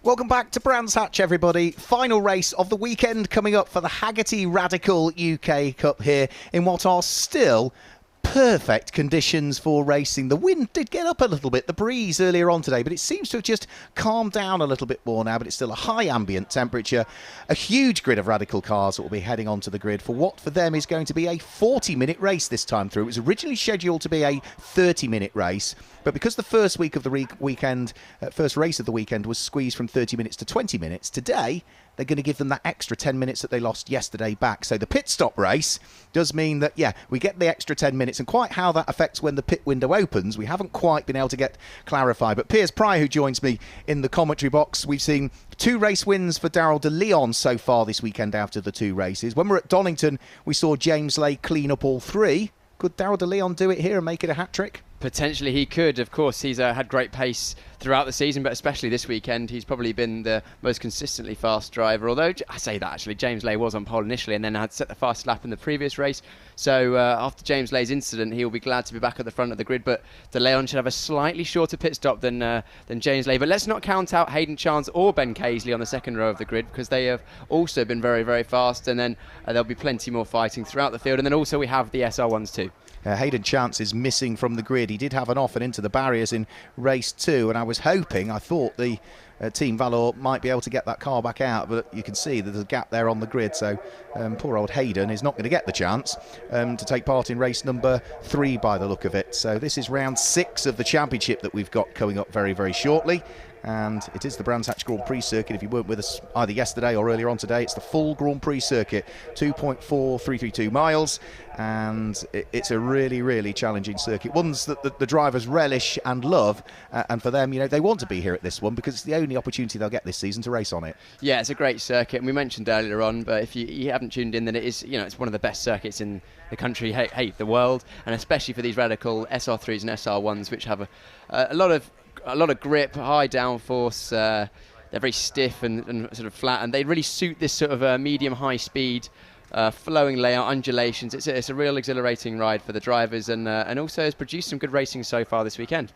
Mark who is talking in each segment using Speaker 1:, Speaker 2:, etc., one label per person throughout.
Speaker 1: Welcome back to Brands Hatch, everybody. Final race of the weekend coming up for the Hagerty Radical UK Cup here in what are still perfect conditions for racing. The wind did get up a little bit, the breeze earlier on today, but it seems to have just calmed down a little bit more now, but it's still a high ambient temperature. A huge grid of Radical cars that will be heading onto the grid for what for them is going to be a 40-minute race this time through. It was originally scheduled to be a 30-minute race, but because the first week of the weekend, first race of the weekend was squeezed from 30 minutes to 20 minutes, today they're going to give them that extra 10 minutes that they lost yesterday back. So the pit stop race does mean that, yeah, we get the extra 10 minutes, and quite how that affects when the pit window opens, we haven't quite been able to get clarified. But Piers Pryor, who joins me in the commentary box, we've seen 2 race wins for Daryl de Leon so far this weekend after the 2 races. When we're at Donington, we saw James Lay clean up all 3. Could Daryl de Leon do it here and make it a hat-trick?
Speaker 2: Potentially he could. Of course, he's had great pace throughout the season, but especially this weekend, he's probably been the most consistently fast driver. Although, I say that actually, James Lay was on pole initially and then had set the fast lap in the previous race. So after James Lay's incident, he'll be glad to be back at the front of the grid. But De Leon should have a slightly shorter pit stop than James Lay. But let's not count out Hayden Chance or Ben Casely on the second row of the grid, because they have also been very, very fast. And then there'll be plenty more fighting throughout the field. And then also we have the SR1s too.
Speaker 1: Hayden Chance is missing from the grid. He did have an off and into the barriers in race 2, and I thought the Team Valor might be able to get that car back out, but you can see that there's a gap there on the grid, so poor old Hayden is not going to get the chance to take part in race number 3 by the look of it. So this is round 6 of the championship that we've got coming up very, very shortly. And it is the Brands Hatch Grand Prix circuit. If you weren't with us either yesterday or earlier on today, it's the full Grand Prix circuit, 2.4332 miles, and it's a really, really challenging circuit. Ones that the drivers relish and love, and for them, you know, they want to be here at this one because it's the only opportunity they'll get this season to race on it. Yeah,
Speaker 2: it's a great circuit, and we mentioned earlier on, but if you haven't tuned in, then it is, you know, it's one of the best circuits in the country, the world, and especially for these Radical SR3s and SR1s, which have a lot of grip, high downforce. They're very stiff and sort of flat, and they really suit this sort of medium-high speed, flowing layout, undulations. It's a real exhilarating ride for the drivers, and also has produced some good racing so far this weekend.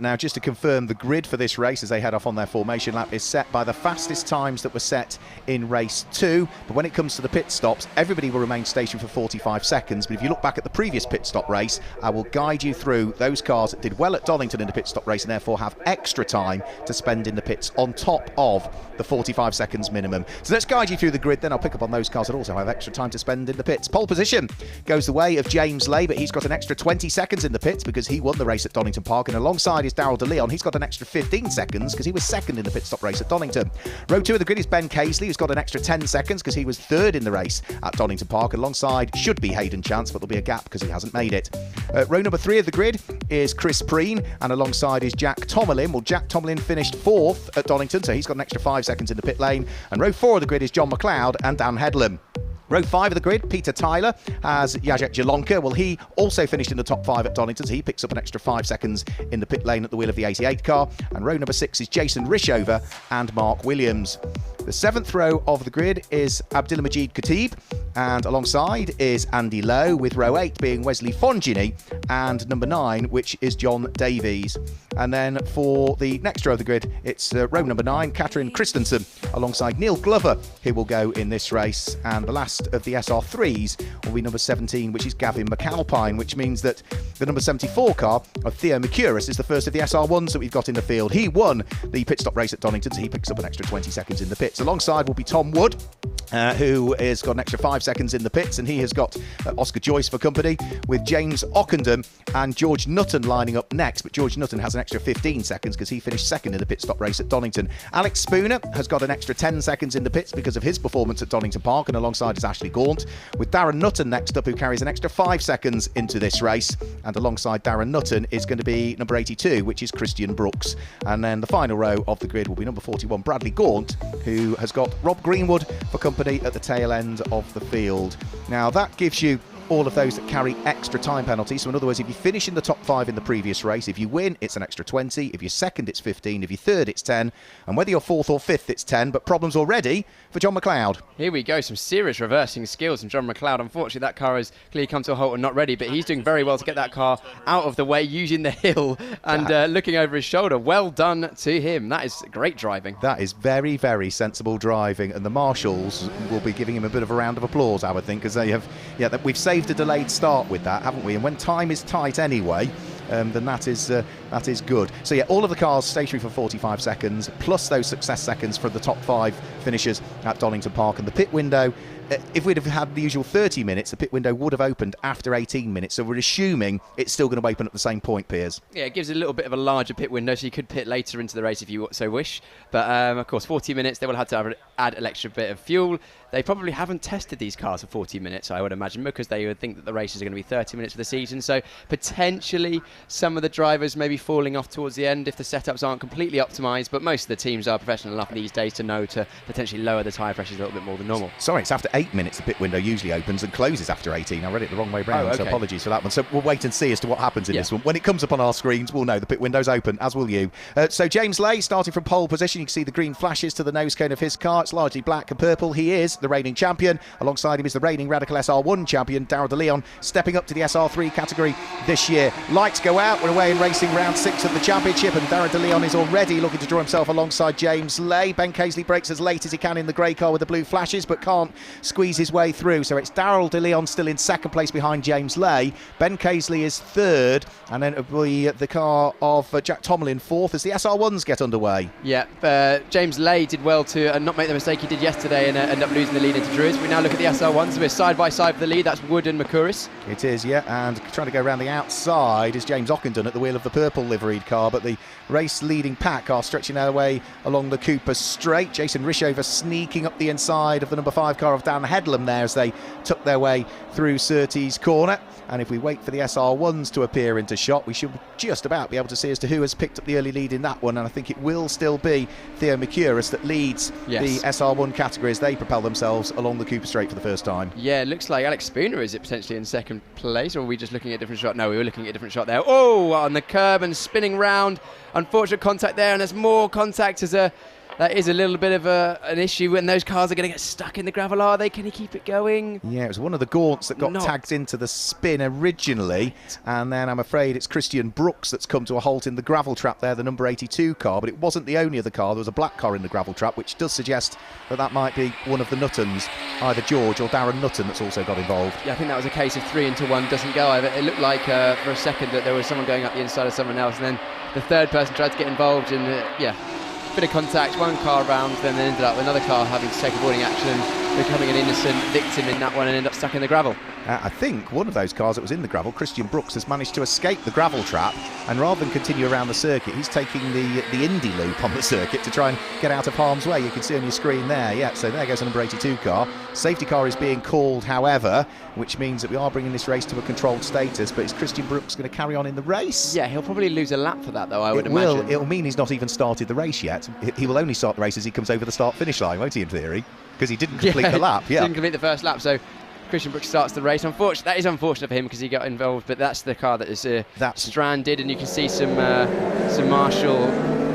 Speaker 1: Now, just to confirm, the grid for this race as they head off on their formation lap is set by the fastest times that were set in race 2. But when it comes to the pit stops, everybody will remain stationed for 45 seconds. But if you look back at the previous pit stop race, I will guide you through those cars that did well at Donington in the pit stop race and therefore have extra time to spend in the pits on top of the 45 seconds minimum. So let's guide you through the grid, then I'll pick up on those cars that also have extra time to spend in the pits. Pole position goes the way of James Lay, but he's got an extra 20 seconds in the pits because he won the race at Donington Park, and alongside is Daryl de Leon. He's got an extra 15 seconds because he was second in the pit stop race at Donington. Row 2 of the grid is Ben Casely, who's got an extra 10 seconds because he was third in the race at Donington Park. Alongside should be Hayden Chance, but there'll be a gap because he hasn't made it. Row number 3 of the grid is Chris Preen, and alongside is Jack Tomlin. Well, Jack Tomlin finished 4th at Donington, so he's got an extra 5 seconds in the pit lane. And row 4 of the grid is John McLeod and Dan Headlam. Row 5 of the grid, Peter Tyler has Jacek Jalonka. Well, he also finished in the top 5 at Donington, so he picks up an extra 5 seconds in the pit lane at the wheel of the 88 car. And row number 6 is Jason Rishover and Mark Williams. The 7th row of the grid is Abdilmajid Khatib, and alongside is Andy Lowe, with row 8 being Wesley Fongini, and number 9, which is John Davies. And then for the next row of the grid, it's row number 9, Katrin Christensen, alongside Neil Glover, who will go in this race. And the last of the SR3s will be number 17, which is Gavin McAlpine, which means that the number 74 car of Theo Mercouris is the first of the SR1s that we've got in the field. He won the pit stop race at Donington, so he picks up an extra 20 seconds in the pits. Alongside will be Tom Wood, who has got an extra 5 seconds in the pits, and he has got Oscar Joyce for company, with James Ockenden and George Nutton lining up next. But George Nutton has an extra 15 seconds because he finished second in the pit stop race at Donington. Alex Spooner has got an extra 10 seconds in the pits because of his performance at Donington Park, and alongside is Ashley Gaunt, with Darren Nutton next up, who carries an extra 5 seconds into this race. And alongside Darren Nutton is going to be number 82, which is Christian Brooks. And then the final row of the grid will be number 41, Bradley Gaunt, who has got Rob Greenwood for company at the tail end of the field. Now that gives you all of those that carry extra time penalties. So in other words, if you finish in the top 5 in the previous race, if you win, it's an extra 20. If you're second, it's 15. If you're third, it's 10. And whether you're fourth or fifth, it's 10. But problems already for John McLeod.
Speaker 2: Here we go, some serious reversing skills from John McLeod. Unfortunately, that car has clearly come to a halt and not ready, but he's doing very well to get that car out of the way using the hill and looking over his shoulder. Well done to him. That is great driving.
Speaker 1: That is very, very sensible driving, and the marshals will be giving him a bit of a round of applause, I would think, because they have, we've saved a delayed start with that, haven't we? And when time is tight anyway, then that is good. So yeah, all of the cars stationary for 45 seconds, plus those success seconds for the top 5 finishers at Donington Park. And the pit window, if we'd have had the usual 30 minutes, the pit window would have opened after 18 minutes. So we're assuming it's still going to open at the same point, Piers. Yeah,
Speaker 2: it gives a little bit of a larger pit window, so you could pit later into the race if you so wish. But of course, 40 minutes, they will have to add an extra bit of fuel. They probably haven't tested these cars for 40 minutes, I would imagine, because they would think that the races are going to be 30 minutes for the season. So potentially some of the drivers may be falling off towards the end if the setups aren't completely optimised. But most of the teams are professional enough these days to know to potentially lower the tyre pressures a little bit more than normal.
Speaker 1: Sorry, it's after 8 minutes the pit window usually opens and closes after 18. I read it the wrong way round, so apologies for that one. So we'll wait and see as to what happens in this one. When it comes up on our screens, we'll know the pit window's open, as will you. So James Lay, starting from pole position, you can see the green flashes to the nose cone of his car. It's largely black and purple. He is the reigning champion. Alongside him is the reigning Radical SR1 champion, Daryl de Leon, stepping up to the SR3 category this year. Lights go out. We're away in racing round 6 of the championship, and Daryl de Leon is already looking to draw himself alongside James Lay. Ben Casely brakes as late as he can in the grey car with the blue flashes, but can't squeeze his way through. So it's Daryl de Leon still in second place behind James Lay. Ben Casely is third, and then it'll be the car of Jack Tomlin fourth as the SR1s get underway.
Speaker 2: Yeah, James Lay did well to not make the mistake he did yesterday and end up losing the lead into Druids. We now look at the SR1s. We're side by side for the lead. That's Wood and McCurris.
Speaker 1: It is, yeah, and trying to go around the outside is James Ockenden at the wheel of the purple liveried car, but the race leading pack are stretching their way along the Cooper straight. Jason Rishover sneaking up the inside of the number 5 car of Dan Headlam there as they took their way through Surtees corner. And if we wait for the SR1s to appear into shot, we should just about be able to see as to who has picked up the early lead in that one. And I think it will still be Theo Mercouris that leads the SR1 category as they propel themselves along the Cooper Straight for the first time.
Speaker 2: Yeah, it looks like Alex Spooner is it potentially in second place, or are we just looking at a different shot? No, we were looking at a different shot there. Oh, on the curb and spinning round. Unfortunate contact there, and there's more contact as that is a little bit of an issue when those cars are going to get stuck in the gravel, are they? Can he keep it going?
Speaker 1: Yeah, it was one of the Gaunts that got tagged into the spin originally, and then I'm afraid it's Christian Brooks that's come to a halt in the gravel trap there, the number 82 car, but it wasn't the only other car. There was a black car in the gravel trap, which does suggest that might be one of the Nuttons, either George or Darren Nutton, that's also got involved.
Speaker 2: Yeah, I think that was a case of 3 into 1 doesn't go. It looked like for a second that there was someone going up the inside of someone else, and then the third person tried to get involved in bit of contact, one car round, then they ended up another car having to take avoiding action, becoming an innocent victim in that one and end up stuck in the gravel.
Speaker 1: I think one of those cars that was in the gravel, Christian Brooks, has managed to escape the gravel trap, and rather than continue around the circuit, he's taking the Indy loop on the circuit to try and get out of harm's way. You can see on your screen there, so there goes the number 82 car. Safety car is being called, however, which means that we are bringing this race to a controlled status, but is Christian Brooks going to carry on in the race?
Speaker 2: Yeah, he'll probably lose a lap for that, though, I would imagine.
Speaker 1: It'll mean he's not even started the race yet. He will only start the race as he comes over the start-finish line, won't he, in theory? Because he didn't complete the lap.
Speaker 2: Didn't complete the first lap, so Christian Brooks starts the race. That is unfortunate for him because he got involved, but that's the car that is stranded, and you can see some marshal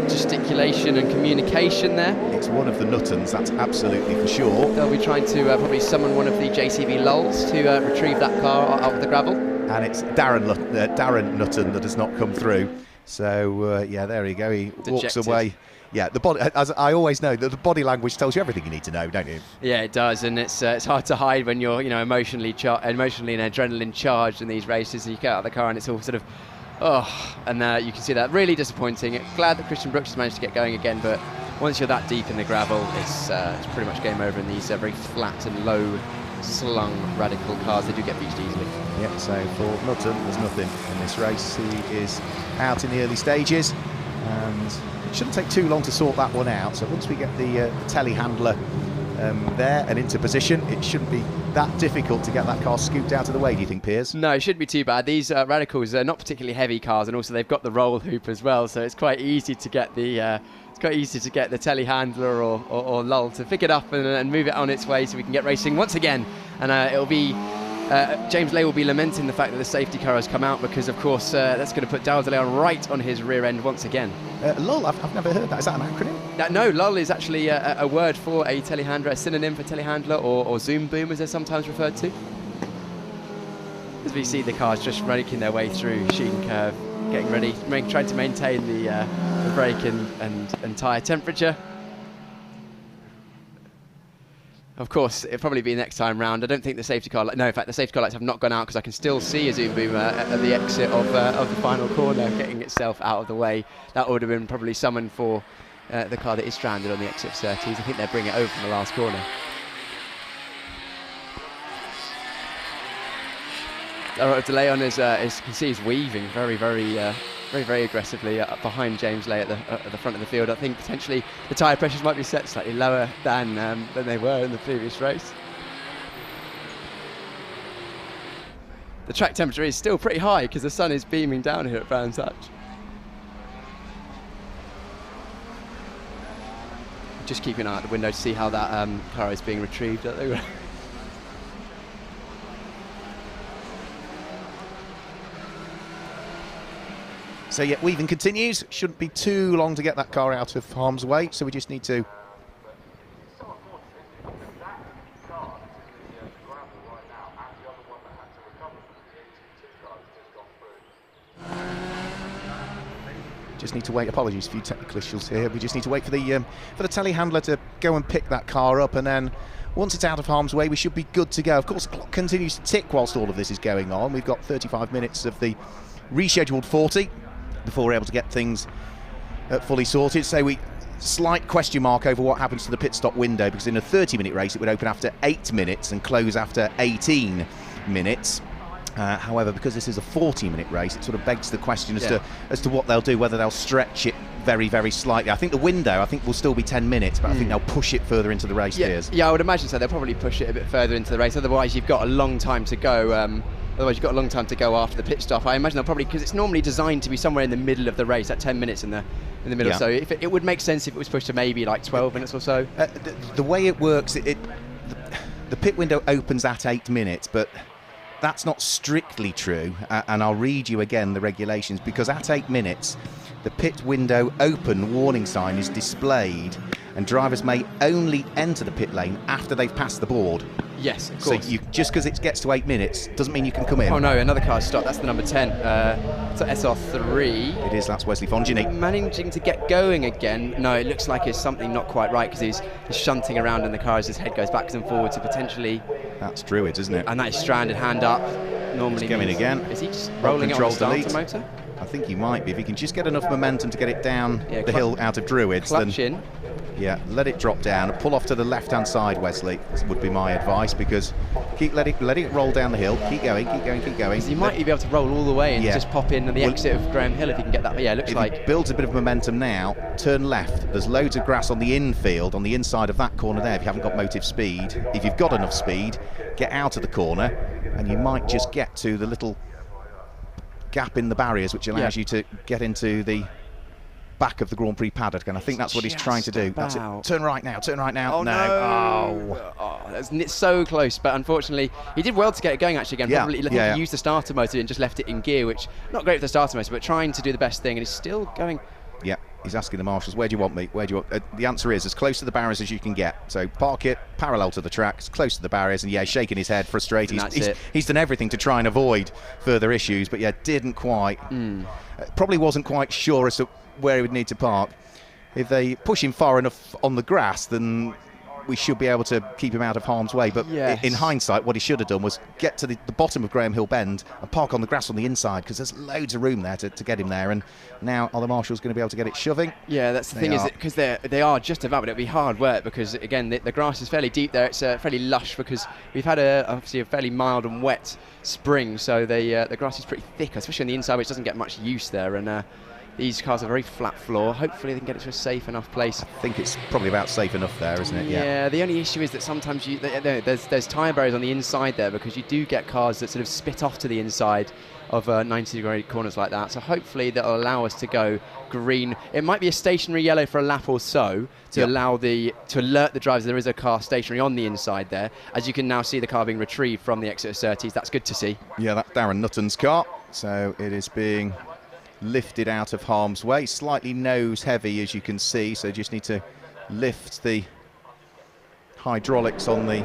Speaker 2: gesticulation and communication there.
Speaker 1: It's one of the Nuttons, that's absolutely for sure.
Speaker 2: They'll be trying to probably summon one of the JCB Lulls to retrieve that car out of the gravel.
Speaker 1: And it's Darren Nutton that has not come through. So, there you go. He walks away. Yeah, the body, as I always know, the body language tells you everything you need to know, don't you?
Speaker 2: Yeah, it does, and it's hard to hide when you're emotionally and adrenaline charged in these races. And you get out of the car and it's all sort of, you can see that really disappointing. Glad that Christian Brooks has managed to get going again, but once you're that deep in the gravel, it's pretty much game over in these very flat and low slung Radical cars. They do get beached easily.
Speaker 1: Yeah, so for Nutton, there's nothing in this race. He is out in the early stages, and it shouldn't take too long to sort that one out. So once we get the telehandler there and into position, it shouldn't be that difficult to get that car scooped out of the way, do you think, Piers?
Speaker 2: No, it shouldn't be too bad. These Radicals are not particularly heavy cars, and also they've got the roll hoop as well, so it's quite easy to get the telehandler or lull to pick it up and move it on its way so we can get racing once again. And it'll be James Lay will be lamenting the fact that the safety car has come out because, of course, that's going to put Darrell de Leon right on his rear end once again.
Speaker 1: LOL, I've never heard that. Is that an acronym?
Speaker 2: No, LOL is actually a word for a telehandler, a synonym for telehandler, or zoom boom as they're sometimes referred to. As we see the cars just making their way through sheen curve, getting ready, trying to maintain the brake and tyre temperature. Of course, it'll probably be next time round. I don't think the safety car... No, in fact, the safety car lights have not gone out because I can still see a zoom boom at the exit of the final corner, getting itself out of the way. That would have been probably summoned for the car that is stranded on the exit of Surtees. I think they'll bring it over from the last corner. De Leon is, as you can see, is weaving very aggressively behind James Lay at the front of the field. I think potentially the tyre pressures might be set slightly lower than they were in the previous race. The track temperature is still pretty high because the sun is beaming down here at Brands Hatch. Just keeping an eye out the window to see how that car is being retrieved.
Speaker 1: So yeah, weaving continues. Shouldn't be too long to get that car out of harm's way, so we just need to... Just need to wait. Apologies for a few technical issues here. We just need to wait for the telehandler to go and pick that car up, and then once it's out of harm's way, we should be good to go. Of course, the clock continues to tick whilst all of this is going on. We've got 35 minutes of the rescheduled 40 before we're able to get things fully sorted. So slight question mark over what happens to the pit stop window, because in a 30-minute race it would open after 8 minutes and close after 18 minutes. However, because this is a 40-minute race, it sort of begs the question as to what they'll do, whether they'll stretch it very, very slightly. I think the window, will still be 10 minutes, but I think they'll push it further into the race.
Speaker 2: Yeah, I would imagine so. They'll probably push it a bit further into the race. Otherwise, you've got a long time to go. After the pit stop. I imagine they'll probably, because it's normally designed to be somewhere in the middle of the race, at 10 minutes in the middle. Yeah. So if it would make sense if it was pushed to maybe like 12 minutes or so.
Speaker 1: The way it works, the pit window opens at 8 minutes, but that's not strictly true. And I'll read you again the regulations, because at 8 minutes, the pit window open warning sign is displayed, and drivers may only enter the pit lane after they've passed the board.
Speaker 2: Yes, of course.
Speaker 1: So just because it gets to 8 minutes doesn't mean you can come in.
Speaker 2: Oh no, another car stopped. That's the number 10. So SR3.
Speaker 1: It is, that's Wesley Fongini.
Speaker 2: Managing to get going again. No, it looks like it's something not quite right, because he's shunting around in the car as his head goes backwards and forwards to potentially...
Speaker 1: That's Druids, isn't it?
Speaker 2: And that is stranded, hand up. Normally
Speaker 1: he's going again.
Speaker 2: Is he just rolling it on the starter motor?
Speaker 1: I think he might be. If he can just get enough momentum to get it down the hill out of Druids,
Speaker 2: clutch in.
Speaker 1: Yeah, let it drop down and pull off to the left-hand side, Wesley, would be my advice, because let it roll down the hill. Keep going. Because
Speaker 2: he might be able to roll all the way and just pop in at the exit of Graham Hill if he can get that. Yeah, it looks like.
Speaker 1: If he builds a bit of momentum now, turn left. There's loads of grass on the infield, on the inside of that corner there, if you haven't got motive speed. If you've got enough speed, get out of the corner, and you might just get to the little gap in the barriers, which allows you to get into the back of the Grand Prix paddock, and I think that's what he's trying to do. That's it. Turn right now.
Speaker 2: Oh, no. It's so close, but unfortunately he did well to get it going actually again. Probably he used the starter motor and just left it in gear, which not great for the starter motor, but trying to do the best thing, and he's still going.
Speaker 1: Yeah, he's asking the marshals, where do you want me? Where do you want? The answer is as close to the barriers as you can get. So park it parallel to the track, as close to the barriers, and he's shaking his head, frustrated. He's done everything to try and avoid further issues, but didn't quite. Probably wasn't quite sure as to where he would need to park. If they push him far enough on the grass, then we should be able to keep him out of harm's way. But in hindsight, what he should have done was get to the bottom of Graham Hill Bend and park on the grass on the inside, because there's loads of room there to get him there. And now are the marshals going to be able to get it shoving? Yeah, that's the thing, is it, because they are just about, but it'll be hard work, because again the grass is fairly deep there. It's fairly lush, because we've had obviously a fairly mild and wet spring, so the grass is pretty thick, especially on the inside, which doesn't get much use there. And
Speaker 2: these cars have a very flat floor. Hopefully they can get it to a safe enough place.
Speaker 1: I think it's probably about safe enough there, isn't it?
Speaker 2: Yeah, the only issue is that sometimes there's tyre barriers on the inside there, because you do get cars that sort of spit off to the inside of 90-degree corners like that. So hopefully that'll allow us to go green. It might be a stationary yellow for a lap or so to allow to alert the drivers there is a car stationary on the inside there. As you can now see the car being retrieved from the exit of Surtees. That's good to see. Yeah,
Speaker 1: that's Darren Nutton's car. So it is being lifted out of harm's way. Slightly nose heavy, as you can see. So just need to lift the hydraulics on the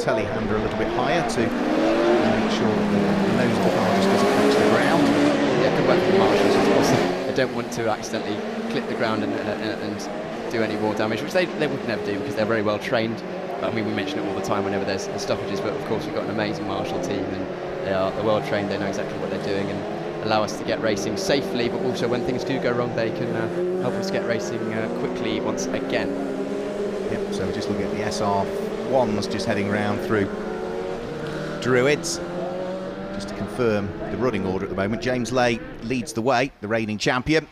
Speaker 1: telehandler a little bit higher to make sure that the nose of the car just doesn't touch the ground.
Speaker 2: Yeah, good work from the marshals, of course. They don't want to accidentally clip the ground and do any more damage, which they would never do, because they're very well trained. I mean, we mention it all the time whenever there's stoppages, but of course we've got an amazing marshal team, and they're well trained. They know exactly what they're doing and allow us to get racing safely, but also when things do go wrong, they can help us get racing quickly once again.
Speaker 1: Yep, so we're just looking at the SR1s just heading round through Druids. Just to confirm the running order at the moment, James Lay leads the way, the reigning champion.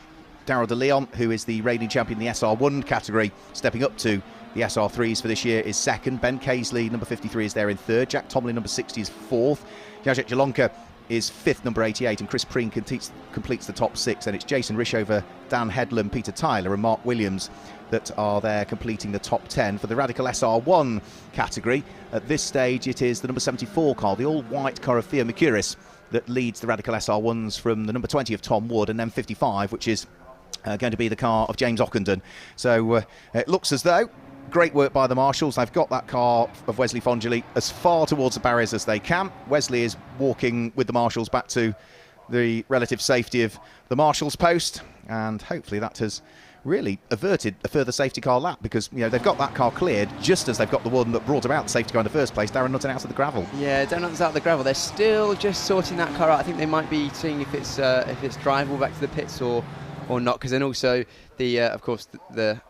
Speaker 1: Darryl de Leon, who is the reigning champion in the SR1 category, stepping up to the SR3s for this year, is second. Ben Casely, number 53, is there in third. Jack Tomlin, number 60, is fourth. Jacek Jalonka is fifth, number 88, and Chris Preen completes the top six. And it's Jason Rishover, Dan Headlam, Peter Tyler and Mark Williams that are there completing the top 10 for the Radical SR1 category. At this stage, it is the number 74 car, the all-white car of Theo Mercuris, that leads the Radical SR1s from the number 20 of Tom Wood, and then 55, which is going to be the car of James Ockenden. So it looks as though great work by the marshals. They've got that car of Wesley Fongeli as far towards the barriers as they can. Wesley is walking with the marshals back to the relative safety of the marshals post, and hopefully that has really averted a further safety car lap, because they've got that car cleared just as they've got the one that brought about the safety car in the first place, Darren Nutton, out of the gravel. Yeah,
Speaker 2: Darren Nutton's out of the gravel. They're still just sorting that car out. I think they might be seeing if it's drivable back to the pits or not, because then also of course the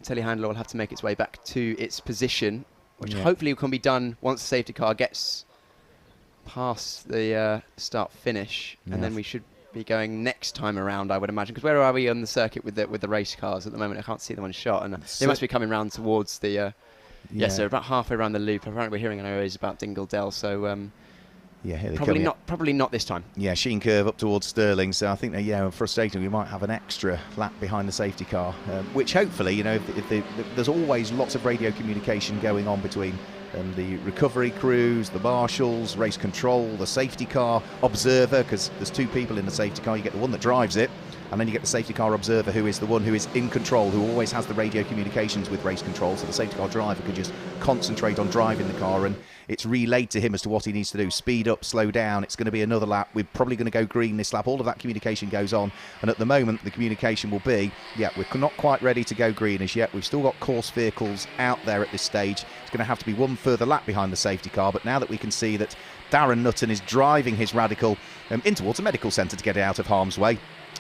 Speaker 2: telehandler will have to make its way back to its position, which hopefully can be done once the safety car gets past the start finish, and then we should be going next time around, I would imagine, because where are we on the circuit with the race cars at the moment? I can't see them on shot, and they must be coming round towards the so about halfway around the loop. Apparently we're hearing noise about Dingle Dell, so here they probably not this time. Yeah, Sheen Curve up towards Stirling, so I think frustrating, we might have an extra lap behind the safety car, which hopefully, there's always lots of radio communication going on between the recovery crews, the marshals, race control, the safety car observer, because there's two people in the safety car. You get the one that drives it, and then you get the safety car observer, who is the one who is in control, who always has the radio communications with race control, so the safety car driver can just concentrate on driving the car, and it's relayed to him as to what he needs to do. Speed up, slow down, it's going to be another lap, we're probably going to go green this lap. All of that communication goes on, and at the moment the communication will be, we're not quite ready to go green as yet. We've still got course vehicles out there at this stage. It's going to have to be one further lap behind the safety car, but now that we can see that Darren Nutton is driving his Radical in towards a medical centre to get it out of harm's way,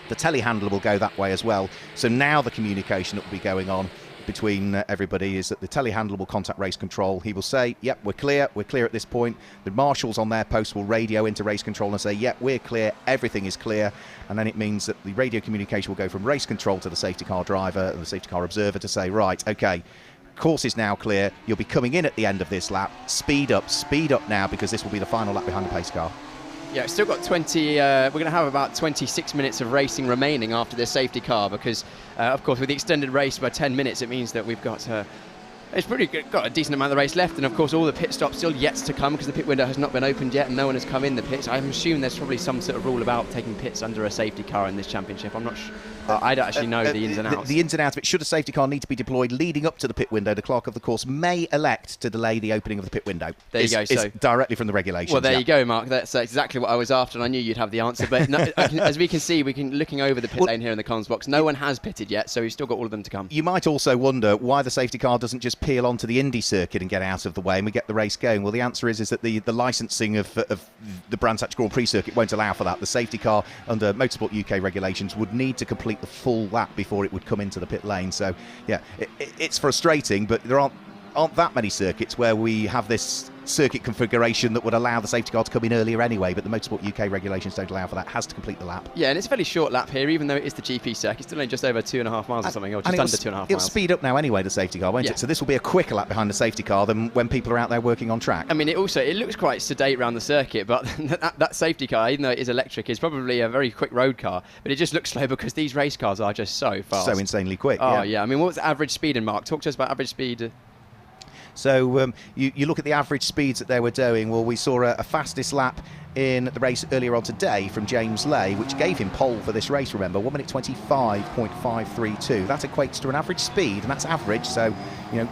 Speaker 2: the telehandler will go that way as well. So now the communication that will be going on between everybody is that the telehandler will contact race control. He will say, we're clear at this point. The marshals on their post will radio into race control and say, we're clear, everything is clear. And then it means that the radio communication will go from race control to the safety car driver and the safety car observer to say, right, okay, course is now clear, you'll be coming in at the end of this lap, speed up now, because this will be the final lap behind the pace car. Yeah, we've still got 20, we're going to have about 26 minutes of racing remaining after this safety car, because of course with the extended race by 10 minutes, it means that we've got it's pretty good, got a decent amount of the race left, and of course all the pit stops still yet to come, because the pit window has not been opened yet and no one has come in the pits. I'm assuming there's probably some sort of rule about taking pits under a safety car in this championship. I'm not sure. I don't actually know the ins and outs. The ins and outs of it. Should a safety car need to be deployed leading up to the pit window, the clerk of the course may elect to delay the opening of the pit window. There you go. So directly from the regulations. Well, there you go, Mark. That's exactly what I was after, and I knew you'd have the answer. But no, as we can see, looking over the pit lane here in the comms box, no one has pitted yet, so we've still got all of them to come. You might also wonder why the safety car doesn't just peel onto the Indy circuit and get out of the way and we get the race going. Well, the answer is that the licensing of the Brands Hatch Grand Prix circuit won't allow for that. The safety car, under Motorsport UK regulations, would need to complete the full lap before it would come into the pit lane. So, it's frustrating, but there aren't
Speaker 1: aren't that many circuits where we have this circuit configuration that would allow the safety car to come in earlier anyway, but the Motorsport UK regulations don't allow for that. Has to complete the lap.
Speaker 2: Yeah, and it's a fairly short lap here, even though it is the GP circuit. It's still only just over 2.5 miles or something, or just under 2.5 miles.
Speaker 1: It'll speed up now anyway, the safety car, won't it? So this will be a quicker lap behind the safety car than when people are out there working on track.
Speaker 2: I mean, it looks quite sedate around the circuit, but that safety car, even though it is electric, is probably a very quick road car, but it just looks slow because these race cars are just so fast.
Speaker 1: So insanely quick.
Speaker 2: Oh, yeah. I mean, what's the average speed in, Mark? Talk to us about average speed.
Speaker 1: So you look at the average speeds that they were doing. Well, we saw a fastest lap in the race earlier on today from James Lay, which gave him pole for this race, remember, 1 minute 25.532. That equates to an average speed, and that's average, so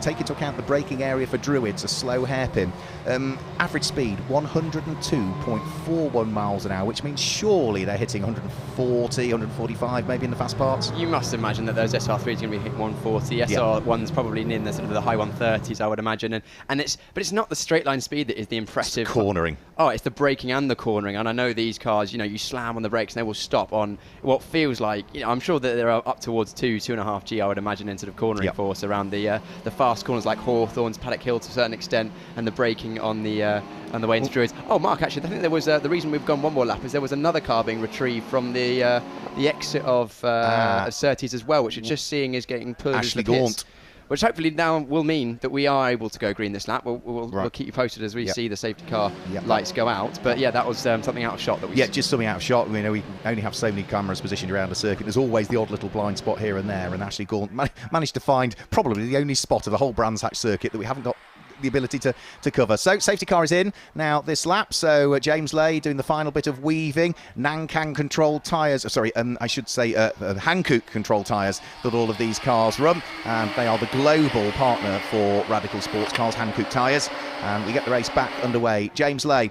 Speaker 1: take into account the braking area for Druids, a slow hairpin. Average speed 102.41 miles an hour, which means surely they're hitting 140, 145 maybe in the fast parts.
Speaker 2: You must imagine that those SR3s are going to be hitting 140. SR1's probably in the sort of the high 130s, I would imagine, but it's not the straight line speed that is the impressive.
Speaker 1: It's cornering.
Speaker 2: Oh, it's the braking and the cornering, and I know these cars, you slam on the brakes and they will stop on what feels like, I'm sure that they're up towards 2.5 G, I would imagine, in sort of cornering force around the fast corners like Hawthorns, Paddock Hill to a certain extent, and the braking on the way into Druids. Oh, Mark, actually, I think there was the reason we've gone one more lap is there was another car being retrieved from the exit of Surtees as well, which you're just seeing is getting pulled into the pits. Which hopefully now will mean that we are able to go green this lap. We'll keep you posted as we see the safety car lights go out. But yeah, that was something out of shot that we
Speaker 1: just something out of shot. We only have so many cameras positioned around the circuit. There's always the odd little blind spot here and there, and Ashley Gaunt managed to find probably the only spot of the whole Brands Hatch circuit that we haven't got the ability to cover. So safety car is in now this lap, so James Lay doing the final bit of weaving. Nankang controlled tyres, I should say Hankook controlled tyres that all of these cars run, and they are the global partner for Radical Sportscars, Hankook tyres, and we get the race back underway. James Lay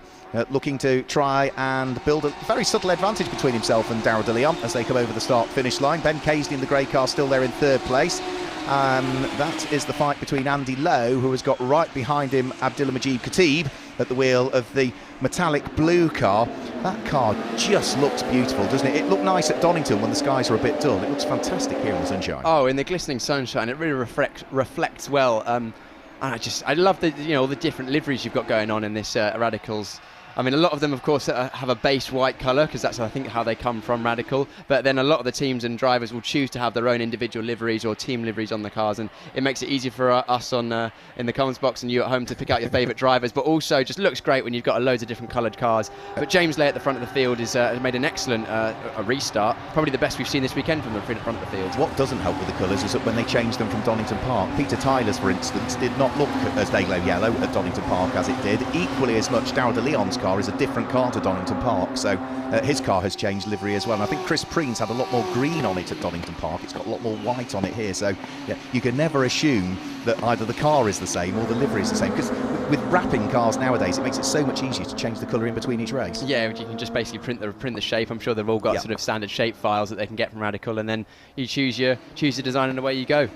Speaker 1: looking to try and build a very subtle advantage between himself and Darrell de Leon as they come over the start-finish line. Ben Casey in the grey car still there in third place. That is the fight between Andy Lowe, who has got right behind him Abdulmajid Khatib at the wheel of the metallic blue car. That car just looks beautiful, doesn't it? It looked nice at Donington when the skies are a bit dull. It looks fantastic here in the sunshine. Oh,
Speaker 2: in the glistening sunshine, it really reflects well. And I love all the different liveries you've got going on in this Radicals. I mean, a lot of them, of course, have a base white colour, because that's, I think, how they come from Radical. But then a lot of the teams and drivers will choose to have their own individual liveries or team liveries on the cars, and it makes it easier for us in the comments box and you at home to pick out your favourite drivers. But also, just looks great when you've got loads of different coloured cars. But James Lay at the front of the field has made an excellent a restart, probably the best we've seen this weekend from the front of the field.
Speaker 1: What doesn't help with the colours is that when they changed them from Donington Park, Peter Tyler's, for instance, did not look as Dayglow yellow at Donington Park as it did. Equally as much, Darrell de Leon's car is a different car to Donington Park, so his car has changed livery as well, and I think Chris Preen's had a lot more green on it at Donington Park. It's got a lot more white on it here, so you can never assume that either the car is the same or the livery is the same, because with wrapping cars nowadays it makes it so much easier to change the colour in between each race. Yeah,
Speaker 2: you can just basically print the shape. I'm sure they've all got sort of standard shape files that they can get from Radical, and then you choose the design and away you go.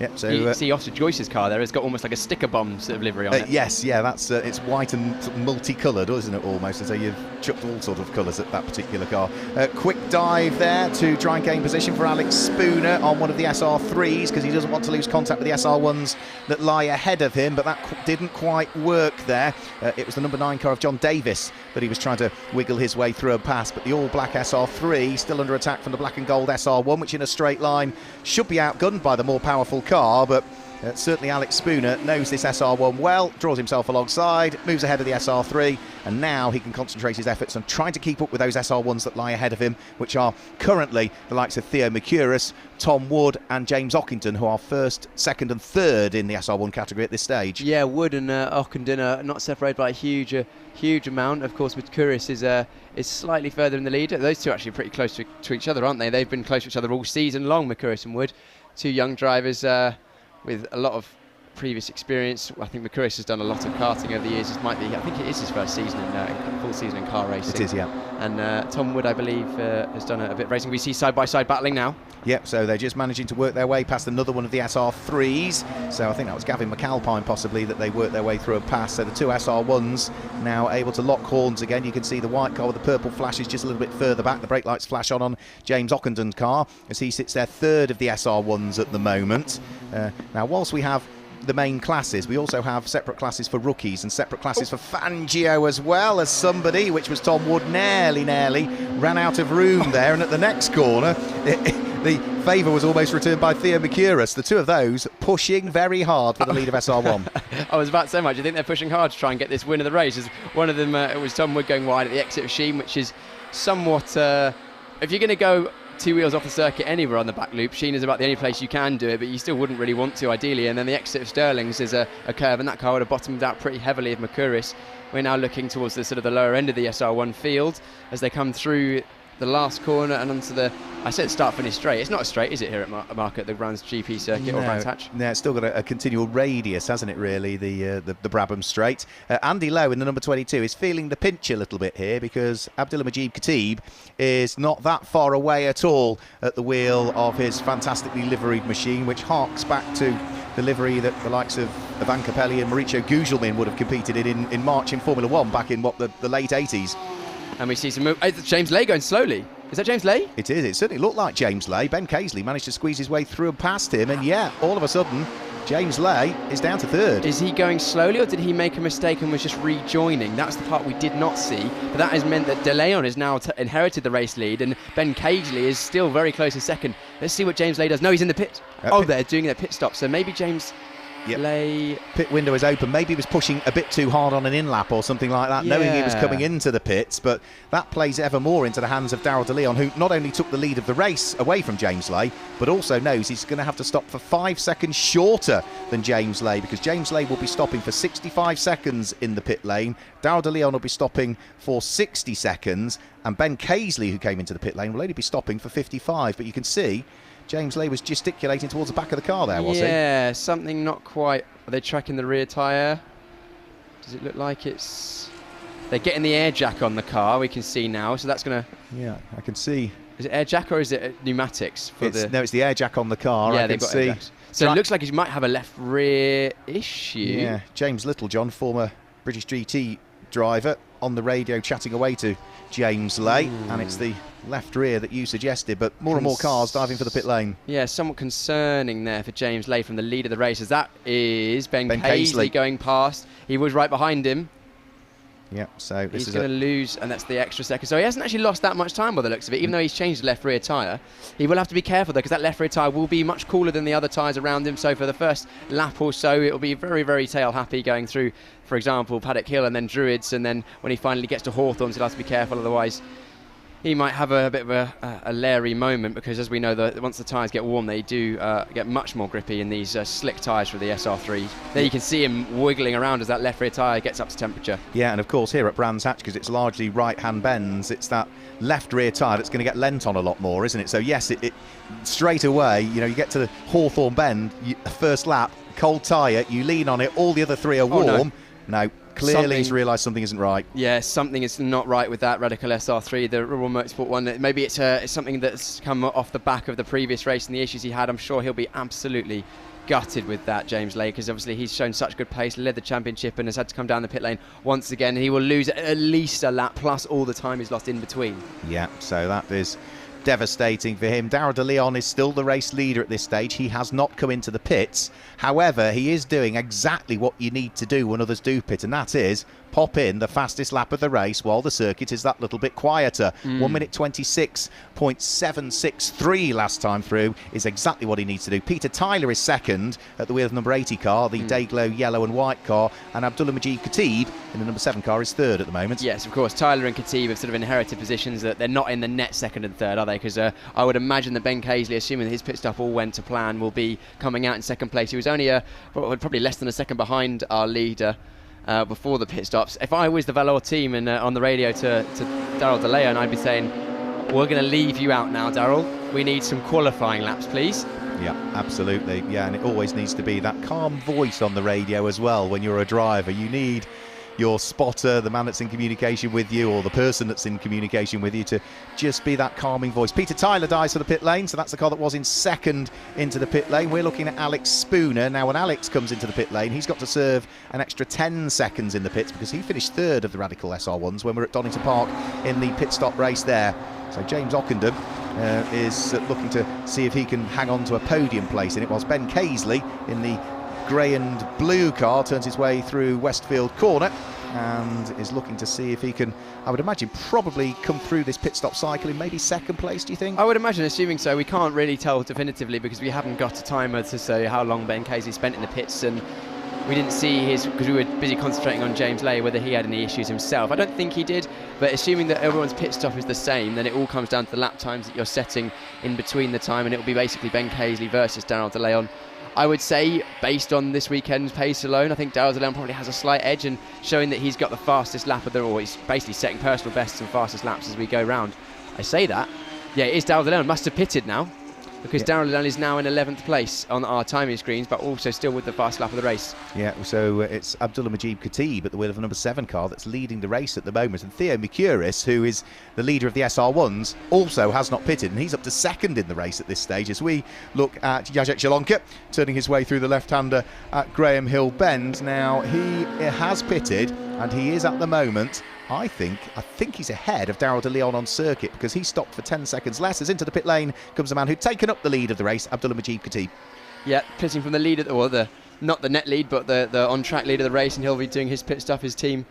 Speaker 1: Yeah, so
Speaker 2: you see Oscar Joyce's car there has got almost like a sticker bomb sort of livery on it.
Speaker 1: Yes, that's it's white and multicoloured, isn't it, almost? So you've chucked all sort of colours at that particular car. Quick dive there to try and gain position for Alex Spooner on one of the SR3s, because he doesn't want to lose contact with the SR1s that lie ahead of him, but that didn't quite work there. It was the number 9 car of John Davis that he was trying to wiggle his way through and past, but the all-black SR3 still under attack from the black and gold SR1, which in a straight line should be outgunned by the more powerful car, but certainly Alex Spooner knows this SR1 well, draws himself alongside, moves ahead of the SR3, and now he can concentrate his efforts on trying to keep up with those SR1s that lie ahead of him, which are currently the likes of Theo Mercouris, Tom Wood and James Ockenden, who are first, second and third in the SR1 category at this stage. Yeah,
Speaker 2: Wood and Ockenden are not separated by a huge amount. Of course, Mercouris is slightly further in the lead. Those two are actually pretty close to each other, aren't they? They've been close to each other all season long, Mercouris and Wood. Two young drivers with a lot of previous experience. I think Mercouris has done a lot of karting over the years. I think it is his first season in full season in car racing.
Speaker 1: It is, yeah.
Speaker 2: And Tom Wood, I believe, has done a bit of racing. We see side-by-side battling now.
Speaker 1: Yep, so they're just managing to work their way past another one of the SR3s. So I think that was Gavin McAlpine possibly that they worked their way through and past. So the two SR1s now able to lock horns again. You can see the white car with the purple flashes just a little bit further back. The brake lights flash on James Ockenden's car as he sits there third of the SR1s at the moment. Now, whilst we have the main classes, we also have separate classes for rookies and separate classes for Fangio as well as somebody, which was Tom Wood, nearly ran out of room there. And at the next corner, the favour was almost returned by Theo Mercouris. The two of those pushing very hard for the lead of SR1.
Speaker 2: I was about to say, much. I think they're pushing hard to try and get this win of the race. As one of them, it was Tom Wood going wide at the exit of Sheen, which is somewhat... if you're going to go 2 wheels off the circuit anywhere on the back loop, Sheen is about the only place you can do it, but you still wouldn't really want to ideally. And then the exit of Sterling's is a curve, and that car would have bottomed out pretty heavily of Mercouris. We're now looking towards the sort of the lower end of the SR1 field as they come through the last corner and onto the, I said start finish straight. It's not a straight, is it, here at Market, the Brands GP circuit or Brands Hatch?
Speaker 1: No, it's still got a continual radius, hasn't it, really, the Brabham Straight. Andy Lowe in the number 22 is feeling the pinch a little bit here because Abdulhamid Khatib is not that far away at all at the wheel of his fantastically liveried machine, which harks back to the livery that the likes of Ivan Capelli and Mauricio Gugelmin would have competed in March in Formula 1 back in, the late 80s.
Speaker 2: And we see some move. James Lay going slowly. Is that James Lay?
Speaker 1: It is. It certainly looked like James Lay. Ben Casely managed to squeeze his way through and past him. And yeah, all of a sudden, James Lay is down to third.
Speaker 2: Is he going slowly, or did he make a mistake and was just rejoining? That's the part we did not see. But that has meant that De Leon has now inherited the race lead, and Ben Casely is still very close to second. Let's see what James Lay does. No, he's in the pit. They're doing their pit stop. So maybe James...
Speaker 1: Yep.
Speaker 2: Lay.
Speaker 1: Pit window is open. Maybe he was pushing a bit too hard on an in-lap or something like that, knowing he was coming into the pits, but that plays ever more into the hands of Darrell De Leon, who not only took the lead of the race away from James Lay, but also knows he's going to have to stop for 5 seconds shorter than James Lay, because James Lay will be stopping for 65 seconds in the pit lane. Darrell De Leon will be stopping for 60 seconds, and Ben Casely, who came into the pit lane, will only be stopping for 55, but you can see James Lay was gesticulating towards the back of the car there, was he?
Speaker 2: Yeah, something not quite. Are they tracking the rear tyre? Does it look like it's... They're getting the air jack on the car, we can see now, so that's going to...
Speaker 1: Yeah, I can see.
Speaker 2: Is it air jack or is it pneumatics?
Speaker 1: No, it's the air jack on the car.
Speaker 2: Yeah,
Speaker 1: I can see.
Speaker 2: So it looks like he might have a left rear issue.
Speaker 1: Yeah, James Littlejohn, former British GT driver, on the radio chatting away to James Lay, and it's the left rear that you suggested, but more and more cars diving for the pit lane.
Speaker 2: Yeah, somewhat concerning there for James Lay from the lead of the race, as that is Ben Casely going past. He was right behind him.
Speaker 1: Yeah, so this
Speaker 2: he's going to lose, and that's the extra second. So he hasn't actually lost that much time by the looks of it, even though he's changed the left rear tyre. He will have to be careful though, because that left rear tyre will be much cooler than the other tyres around him. So for the first lap or so, it will be very, very tail happy going through, for example, Paddock Hill and then Druids, and then when he finally gets to Hawthorns, he'll have to be careful, otherwise he might have a bit of a leery moment, because as we know, once the tyres get warm, they do get much more grippy in these slick tyres for the SR3. There you can see him wiggling around as that left rear tyre gets up to temperature.
Speaker 1: Yeah, and of course here at Brands Hatch, because it's largely right-hand bends, it's that left rear tyre that's going to get lent on a lot more, isn't it? So yes, it straight away, you get to the Hawthorn bend, first lap, cold tyre, you lean on it, all the other three are warm. No. Clearly he's realised something isn't right.
Speaker 2: Yeah, something is not right with that Radical SR3, the Rural Motorsport one. Maybe it's something that's come off the back of the previous race and the issues he had. I'm sure he'll be absolutely gutted with that, James Lay, because obviously he's shown such good pace, led the championship and has had to come down the pit lane once again. He will lose at least a lap, plus all the time he's lost in between. Yeah,
Speaker 1: so that is devastating for him. Darrell De Leon is still the race leader at this stage. He has not come into the pits. However, he is doing exactly what you need to do when others do pit, and that is pop in the fastest lap of the race while the circuit is that little bit quieter. 1 minute 26.763 last time through is exactly what he needs to do. Peter Tyler is second at the wheel of number 80 car, the Dayglow yellow and white car, and Abdulhamid Khatib in the number 7 car is third at the moment.
Speaker 2: Yes, of course. Tyler and Khatib have sort of inherited positions that they're not in the net second and third, are they? Because I would imagine that Ben Casely, assuming that his pit stop all went to plan, will be coming out in second place. He was only probably less than a second behind our leader before the pit stops. If I was the Valor team and on the radio to Darrell De Leon, I'd be saying, we're going to leave you out now, Darrell. We need some qualifying laps, please.
Speaker 1: Yeah, absolutely. Yeah, and it always needs to be that calm voice on the radio as well when you're a driver. You need your spotter, the man that's in communication with you, or the person that's in communication with you, to just be that calming voice. Peter Tyler dies for the pit lane, so that's the car that was in second into the pit lane. We're looking at Alex Spooner. Now when Alex comes into the pit lane, he's got to serve an extra 10 seconds in the pits, because he finished third of the Radical SR1s when we were at Donington Park in the pit stop race there. So James Ockenden is looking to see if he can hang on to a podium place, and it was Ben Casely in the grey and blue car turns his way through Westfield Corner and is looking to see if he can, I would imagine, probably come through this pit stop cycle in maybe second place, do you think?
Speaker 2: I would imagine, assuming so. We can't really tell definitively because we haven't got a timer to say how long Ben Casey spent in the pits, and we didn't see his, because we were busy concentrating on James Lay, whether he had any issues himself. I don't think he did, but assuming that everyone's pit stop is the same, then it all comes down to the lap times that you're setting in between the time, and it will be basically Ben Casey versus Darryl De Leon. I would say, based on this weekend's pace alone, I think Darryl De Leon probably has a slight edge, and showing that he's got the fastest lap of the, or he's basically setting personal bests and fastest laps as we go round. I say that. Yeah, it is Darryl De Leon. Must have pitted now, because Darryl De Leon is now in 11th place on our timing screens, but also still with the fast lap of the race. Yeah,
Speaker 1: so it's Abdullah Majid Khatib at the wheel of the number 7 car that's leading the race at the moment, and Theo Mercuris, who is the leader of the SR1s, also has not pitted, and he's up to second in the race at this stage as we look at Jacek Zielonka turning his way through the left-hander at Graham Hill Bend. Now, he has pitted, and he is at the moment, I think he's ahead of Darryl De Leon on circuit, because he stopped for 10 seconds less. As into the pit lane comes the man who'd taken up the lead of the race, Abdullah Majid Khatib.
Speaker 2: Yeah, pitting from the lead, not the net lead, but the on-track lead of the race, and he'll be doing his pit stop. His team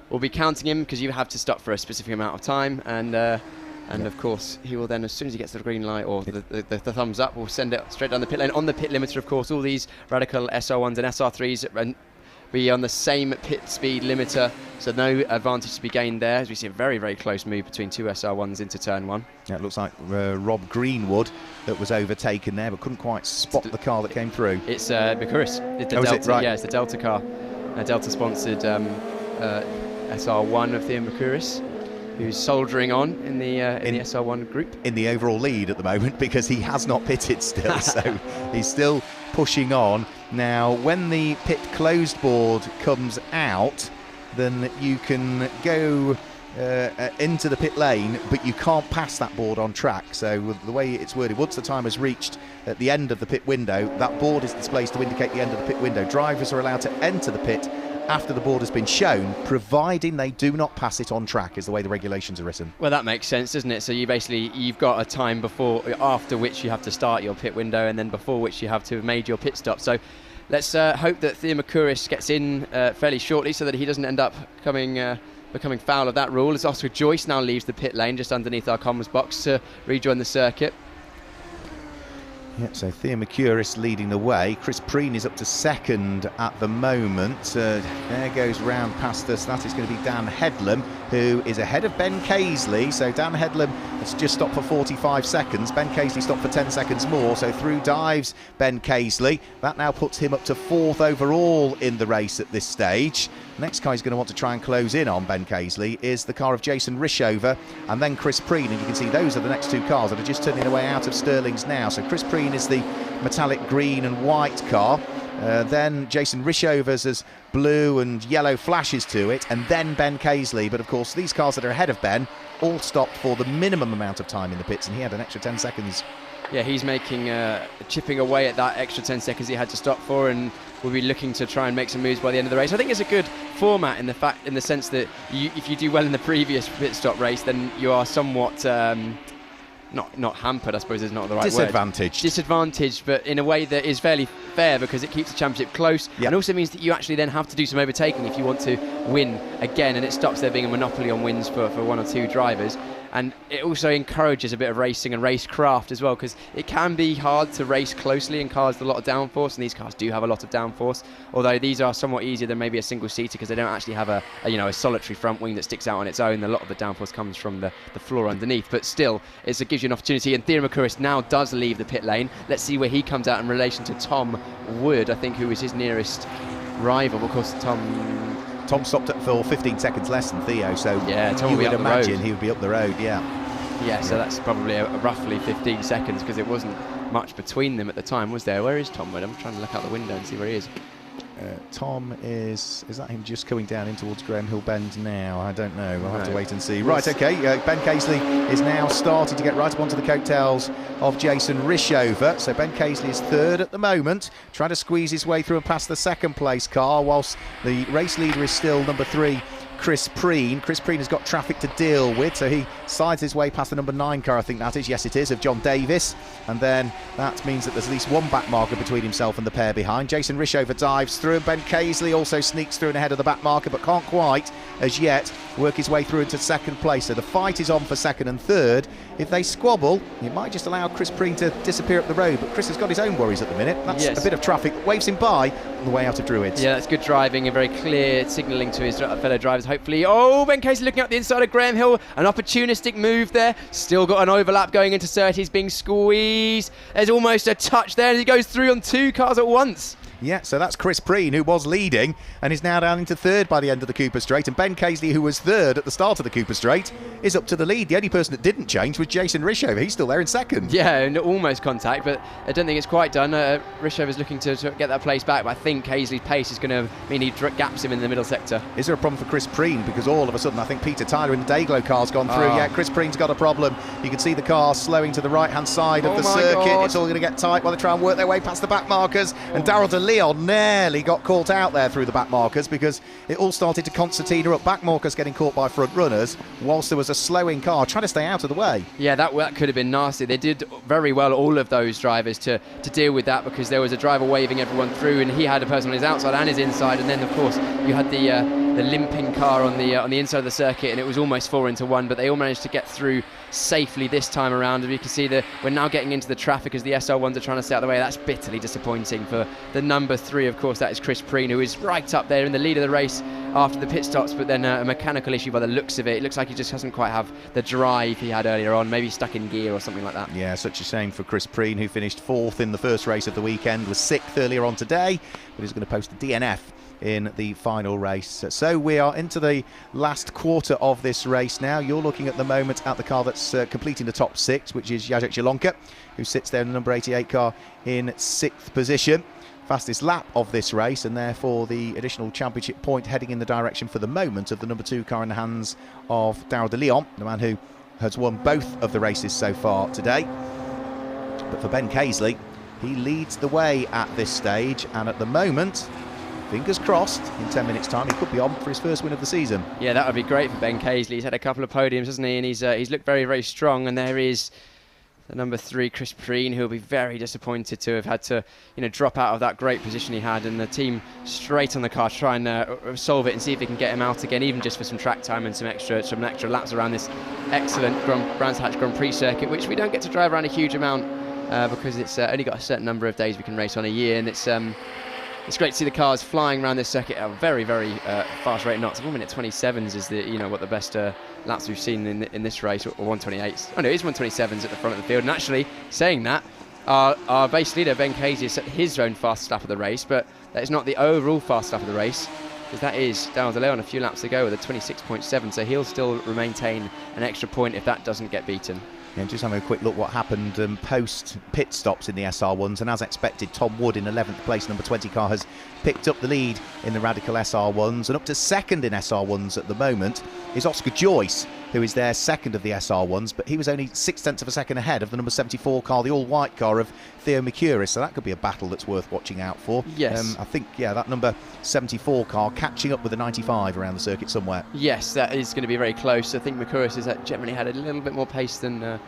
Speaker 2: will be counting him, because you have to stop for a specific amount of time, and of course he will then, as soon as he gets the green light or the thumbs up, will send it straight down the pit lane. On the pit limiter, of course, all these Radical SR1s and SR3s be on the same pit speed limiter, so no advantage to be gained there, as we see a very, very close move between two SR1s into turn 1.
Speaker 1: Yeah, it looks like Rob Greenwood that was overtaken there, but couldn't quite spot the car that came through.
Speaker 2: It's Mercuris. It's the Delta. Right. Yeah, it's the Delta car, a Delta-sponsored SR1 of Theo Mercuris, who's soldiering on in the SR1 group. In the overall lead at the moment, because he has not pitted still, so he's still pushing on. Now, when the pit closed board comes out, then you can go into the pit lane, but you can't pass that board on track. So the way it's worded, once the time has reached at the end of the pit window, that board is displayed to indicate the end of the pit window. Drivers are allowed to enter the pit after the board has been shown, providing they do not pass it on track, is the way the regulations are written. Well, that makes sense, doesn't it? So you've got a time after which you have to start your pit window, and then before which you have to have made your pit stop. So let's hope that Theo Mercuris gets in fairly shortly, so that he doesn't end up becoming foul of that rule. As Oscar Joyce now leaves the pit lane just underneath our comms box to rejoin the circuit. Yep, so Theo Mercuris leading the way. Chris Preen is up to second at the moment. There goes round past us. That is going to be Dan Headlam, who is ahead of Ben Casely. So Dan Headlam has just stopped for 45 seconds. Ben Casely stopped for 10 seconds more. So through dives Ben Casely. That now puts him up to 4th overall in the race at this stage. Next car he's going to want to try and close in on Ben Casely is the car of Jason Rishover and then Chris Preen, and you can see those are the next two cars that are just turning their way out of Stirling's now. So Chris Preen is the metallic green and white car, then Jason Rishover's as blue and yellow flashes to it, and then Ben Casely. But of course these cars that are ahead of Ben all stopped for the minimum amount of time in the pits, and he had an extra 10 seconds. Yeah, he's making chipping away at that extra 10 seconds he had to stop for, and will be looking to try and make some moves by the end of the race. I think it's a good format in the sense that if you do well in the previous pit stop race, then you are somewhat not hampered, I suppose is not the right word. Disadvantaged, but in a way that is fairly fair, because it keeps the championship close, and also means that you actually then have to do some overtaking if you want to win again, and it stops there being a monopoly on wins for one or two drivers. And it also encourages a bit of racing and racecraft as well, because it can be hard to race closely in cars with a lot of downforce, and these cars do have a lot of downforce, although these are somewhat easier than maybe a single-seater, because they don't actually have a solitary front wing that sticks out on its own. A lot of the downforce comes from the floor underneath, but still it gives you an opportunity. And Theo Mercuris now does leave the pit lane. Let's see where he comes out in relation to Tom Wood, I think, who is his nearest rival. Of course, Tom stopped for 15 seconds less than Theo, so yeah, you would imagine he would be up the road, yeah, so that's probably roughly 15 seconds, because it wasn't much between them at the time, was there? Where is Tom Wood? I'm trying to look out the window and see where he is. Tom is that him just coming down in towards Graham Hill Bend now? I don't know. We'll have to wait and see. Right, okay. Ben Casely is now starting to get right up onto the coattails of Jason Rishover. So Ben Casely is third at the moment, trying to squeeze his way through and past the second place car, whilst the race leader is still number 3,
Speaker 1: Chris Preen. Chris Preen has got traffic to deal with, so he slides his way past the number 9 car, I think that is. Yes, it is, of John Davis. And then that means that there's at least one back marker between himself and the pair behind. Jason Rishover dives through, and Ben Casely also sneaks through and ahead of the back marker, but can't quite, as yet, work his way through into second place. So the fight is on for second and third. If they squabble, it might just allow Chris Preen to disappear up the road, but Chris has got his own worries at the minute. That's a bit of traffic that waves him by on the way out of Druids.
Speaker 2: Yeah, that's good driving and very clear signalling to his fellow drivers, hopefully. Oh, Ben Casey looking up the inside of Graham Hill. An opportunistic move there. Still got an overlap going into Surtees, being squeezed. There's almost a touch there as he goes through on 2 cars at once.
Speaker 1: Yeah, so that's Chris Preen, who was leading and is now down into third by the end of the Cooper Straight. And Ben Casely, who was third at the start of the Cooper Straight, is up to the lead. The only person that didn't change was Jason Rishover. He's still there in second.
Speaker 2: Yeah, and almost contact, but I don't think it's quite done. Rishover's looking to get that place back, but I think Casely's pace is going to mean he gaps him in the middle sector.
Speaker 1: Is there a problem for Chris Preen? Because all of a sudden, I think Peter Tyler in the Dayglow car's gone through. Yeah, Chris Preen's got a problem. You can see the car slowing to the right-hand side of the circuit. God. It's all going to get tight while they try and work their way past the back markers. And Darrell de Leon nearly got caught out there through the back markers, because it all started to concertina up. Back markers getting caught by front runners whilst there was a slowing car trying to stay out of the way. Yeah,
Speaker 2: that could have been nasty. They did very well, all of those drivers, to deal with that, because there was a driver waving everyone through, and he had a person on his outside and his inside, and then of course you had the limping car on the inside of the circuit, and it was almost 4 into 1, but they all managed to get through safely this time around. And you can see that we're now getting into the traffic as the SR1s are trying to stay out of the way. That's bitterly disappointing for the number 3, of course. That is Chris Preen, who is right up there in the lead of the race after the pit stops, but then a mechanical issue by the looks of it. It looks like he just doesn't quite have the drive he had earlier on, maybe stuck in gear or something like that.
Speaker 1: Yeah, such a shame for Chris Preen, who finished 4th in the first race of the weekend, was 6th earlier on today, but he's going to post a DNF in the final race. So we are into the last quarter of this race now. You're looking at the moment at the car that's completing the top 6, which is Jacek Zielonka, who sits there in the number 88 car in 6th position. Fastest lap of this race, and therefore the additional championship point heading in the direction for the moment of the number 2 car in the hands of Darrell de Leon, the man who has won both of the races so far today. But for Ben Casely, he leads the way at this stage, and at the moment, fingers crossed, in 10 minutes time he could be on for his first win of the season.
Speaker 2: Yeah, that would be great for Ben Casely. He's had a couple of podiums, hasn't he, and he's looked very, very strong. And there is the number 3, Chris Preen, who will be very disappointed to have had to, drop out of that great position he had, and the team straight on the car try and solve it and see if they can get him out again, even just for some track time and some extra laps around this excellent Brands Hatch Grand Prix circuit, which we don't get to drive around a huge amount because it's only got a certain number of days we can race on a year, and it's great to see the cars flying around this circuit at a very, very fast rate of knots. 1:27 is what the best laps we've seen in this race, or 1:28s. Oh no, it is 1:27s at the front of the field. And actually, saying that, our base leader Ben Casey has set his own fastest lap of the race, but that is not the overall fastest lap of the race, because that is Darrell de Leon a few laps to go with a 26.7. So he'll still maintain an extra point if that doesn't get beaten.
Speaker 1: And just having a quick look what happened post pit stops in the SR1s, and as expected, Tom Wood in 11th place, number 20 car, has picked up the lead in the Radical SR1s, and up to second in SR1s at the moment is Oscar Joyce, who is there second of the SR1s, but he was only 0.6 of a second ahead of the number 74 car, the all-white car of Theo Mercuris, so that could be a battle that's worth watching out for.
Speaker 2: Yes.
Speaker 1: I think, that number 74 car catching up with the 95 around the circuit somewhere.
Speaker 2: Yes, that is going to be very close. I think Mercuris has generally had a little bit more pace than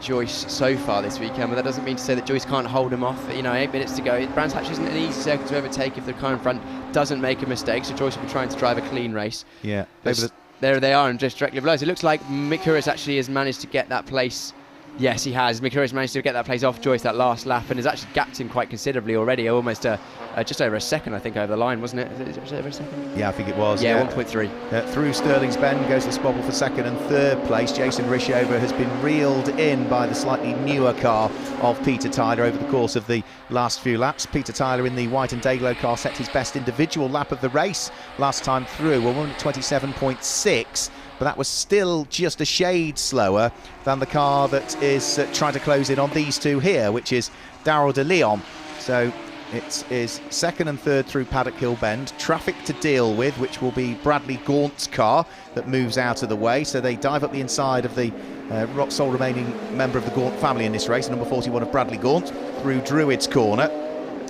Speaker 2: Joyce so far this weekend, but that doesn't mean to say that Joyce can't hold him off. 8 minutes to go. Brands Hatch isn't an easy circuit to overtake if the car in front doesn't make a mistake, so Joyce will be trying to drive a clean race.
Speaker 1: Yeah.
Speaker 2: There they are, and just directly below. So it looks like Mercuris actually has managed to get that place. Yes, he has. Mercuris managed to get that place off Joyce that last lap, and has actually gapped him quite considerably already, almost just over a second, I think, over the line, wasn't it? Is it over a second?
Speaker 1: Yeah, I think it was.
Speaker 2: Yeah, 1.3.
Speaker 1: Through Stirling's Bend goes the squabble for second and third place. Jason Rishover has been reeled in by the slightly newer car of Peter Tyler over the course of the last few laps. Peter Tyler in the white and Dayglow car set his best individual lap of the race last time through, 1:27.6. but that was still just a shade slower than the car that is trying to close in on these two here, which is Darrell de Leon. So it is second and third through Paddock Hill Bend. Traffic to deal with, which will be Bradley Gaunt's car that moves out of the way. So they dive up the inside of the sole remaining member of the Gaunt family in this race, number 41 of Bradley Gaunt, through Druids Corner.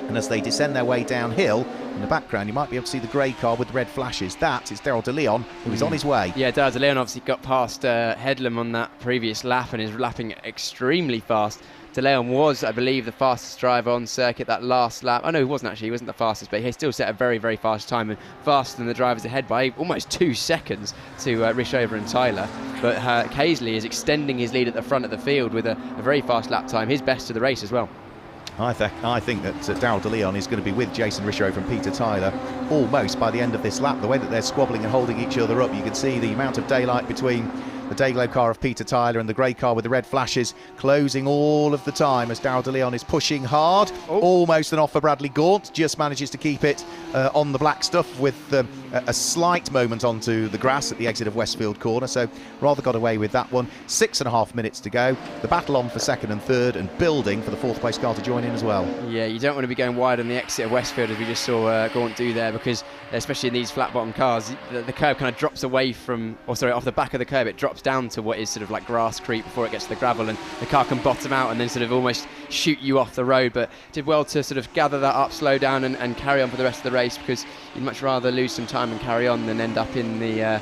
Speaker 1: And as they descend their way downhill, in the background, you might be able to see the grey car with the red flashes. That is Daryl de Leon, who is on his way.
Speaker 2: Yeah, Daryl de Leon obviously got past Headlam on that previous lap and is lapping extremely fast. De Leon was, I believe, the fastest driver on circuit that last lap. Oh no, he wasn't actually. He wasn't the fastest, but he still set a very, very fast time, and faster than the drivers ahead by almost 2 seconds to Rishover and Tyler. But Casely is extending his lead at the front of the field with a very fast lap time, his best of the race as well.
Speaker 1: I think that Daryl de Leon is going to be with Jason Rishover and Peter Tyler almost by the end of this lap. The way that they're squabbling and holding each other up, you can see the amount of daylight between the Dayglow car of Peter Tyler and the grey car with the red flashes closing all of the time as Daryl de Leon is pushing hard. Almost an off for Bradley Gaunt, just manages to keep it on the black stuff with a slight moment onto the grass at the exit of Westfield Corner, so rather got away with that one. 6.5 minutes to go. The battle on for second and third, and building for the fourth place car to join in as well. Yeah,
Speaker 2: you don't want to be going wide on the exit of Westfield as we just saw Gaunt do there, because especially in these flat bottom cars, the curb kind of drops away from, off the back of the curb, it drops down to what is sort of like grass creep before it gets to the gravel, and the car can bottom out and then sort of almost shoot you off the road. But did well to sort of gather that up, slow down and carry on for the rest of the race, because you'd much rather lose some time and carry on than end up in the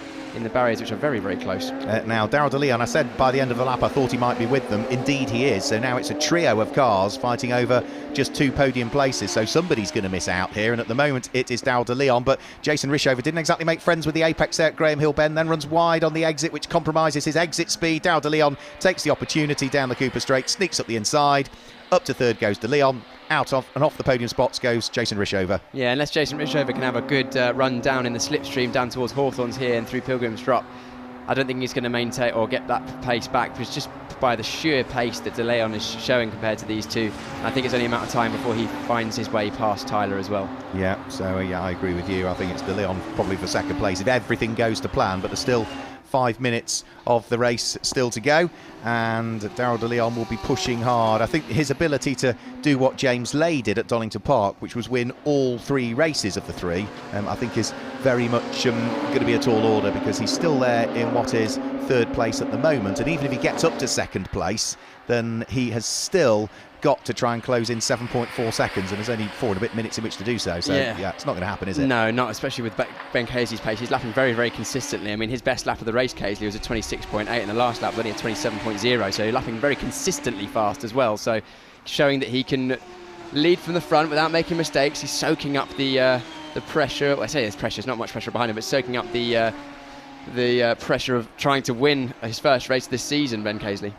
Speaker 2: barriers, which are very, very close.
Speaker 1: Now, Daryl de Leon, I said by the end of the lap I thought he might be with them. Indeed he is. So now it's a trio of cars fighting over just 2 podium places. So somebody's going to miss out here. And at the moment it is Daryl de Leon. But Jason Rishover didn't exactly make friends with the apex there at Graham Hill Bend, then runs wide on the exit, which compromises his exit speed. Daryl de Leon takes the opportunity down the Cooper Straight, sneaks up the inside. Up to third goes de Leon. Out of and off the podium spots goes Jason Rishover.
Speaker 2: Yeah, unless Jason Rishover can have a good run down in the slipstream down towards Hawthorns here and through Pilgrim's Drop, I don't think he's going to maintain or get that pace back, because just by the sheer pace that de Leon is showing compared to these two, I think it's only a matter of time before he finds his way past Tyler as well.
Speaker 1: Yeah, so yeah, I agree with you. I think it's de Leon probably for second place if everything goes to plan, but there's still 5 minutes of the race still to go, and Daryl de Leon will be pushing hard. I think his ability to do what James Lay did at Donington Park, which was win all 3 races of the 3, I think is very much going to be a tall order, because he's still there in what is third place at the moment, and even if he gets up to second place, then he has still got to try and close in 7.4 seconds, and there's only 4 and a bit minutes in which to do so. So yeah, it's not going to happen, is it?
Speaker 2: No, not especially with Ben Casey's pace. He's lapping very, very consistently. I mean, his best lap of the race, Casey, was at 26.8, and the last lap was only at 27.0. So lapping very consistently fast as well. So showing that he can lead from the front without making mistakes. He's soaking up the pressure. Well, I say there's pressure. There's not much pressure behind him, but soaking up the pressure of trying to win his first race this season, Ben Casey.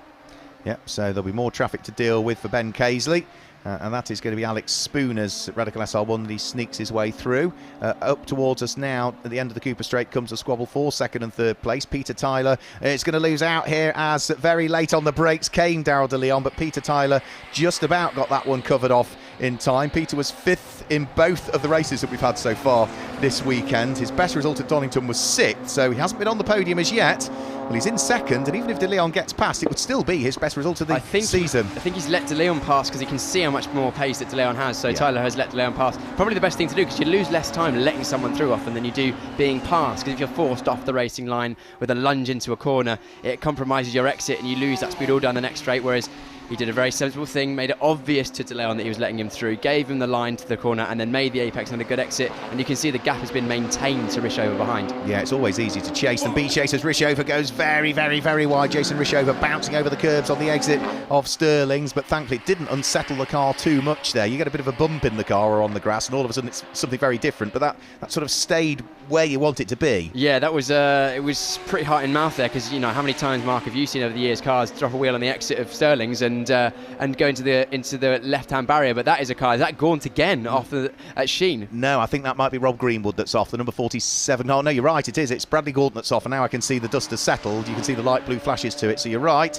Speaker 1: Yep, so there'll be more traffic to deal with for Ben Casely. And that is going to be Alex Spooner's Radical SR1 that he sneaks his way through. Up towards us now, at the end of the Cooper Straight, comes a squabble for second and third place. Peter Tyler is going to lose out here as very late on the brakes came Daryl de Leon, but Peter Tyler just about got that one covered off in time. Peter was 5th in both of the races that we've had so far this weekend. His best result at Donington was 6th, so he hasn't been on the podium as yet. Well, he's in second, and even if de Leon gets past, it would still be his best result of the season.
Speaker 2: I think he's let de Leon pass because he can see how much more pace that de Leon has, so yeah. Tyler has let de Leon pass. Probably the best thing to do, because you lose less time letting someone through often than you do being passed, because if you're forced off the racing line with a lunge into a corner, it compromises your exit and you lose that speed all down the next straight, whereas he did a very sensible thing, made it obvious to de Leon that he was letting him through, gave him the line to the corner, and then made the apex and a good exit. And you can see the gap has been maintained to Rishover behind.
Speaker 1: Yeah, it's always easy to chase and beat chasers. Rishover goes very, very, very wide. Jason Rishover bouncing over the curbs on the exit of Stirling's, but thankfully it didn't unsettle the car too much there. You get a bit of a bump in the car or on the grass, and all of a sudden it's something very different, but that sort of stayed where you want it to be.
Speaker 2: Yeah, that was it was pretty hot in mouth there, because you know how many times, Mark, have you seen over the years cars drop a wheel on the exit of Stirling's and go into the left-hand barrier? But that is a car. Is that Gaunt again off at Sheen?
Speaker 1: No, I think that might be Rob Greenwood that's off, the number 47. Oh no, you're right, it is. It's Bradley Gaunt that's off, and now I can see the dust has settled. You can see the light blue flashes to it, so you're right.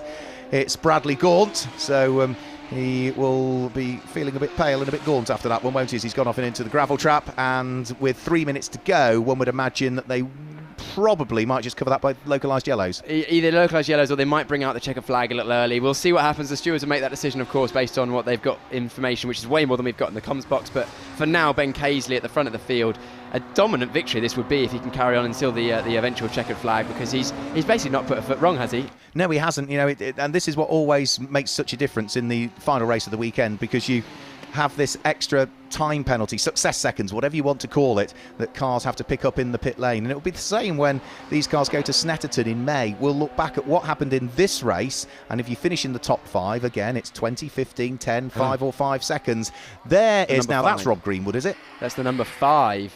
Speaker 1: It's Bradley Gaunt. So he will be feeling a bit pale and a bit gaunt after that one, won't he? He's gone off and into the gravel trap, and with 3 minutes to go, one would imagine that they probably might just cover that by localised yellows.
Speaker 2: Either localised yellows, or they might bring out the checkered flag a little early. We'll see what happens. The stewards will make that decision, of course, based on what they've got information, which is way more than we've got in the comms box. But for now, Ben Casely at the front of the field. A dominant victory this would be if he can carry on until the eventual checkered flag, because he's basically not put a foot wrong, has he?
Speaker 1: No, he hasn't. You know, and this is what always makes such a difference in the final race of the weekend, because you have this extra time penalty, success seconds, whatever you want to call it, that cars have to pick up in the pit lane. And it will be the same when these cars go to Snetterton in May. We'll look back at what happened in this race, and if you finish in the top 5, again, it's 20, 15, 10, 5 or 5 seconds. There is, now that's Rob Greenwood, is it?
Speaker 2: That's the number 5.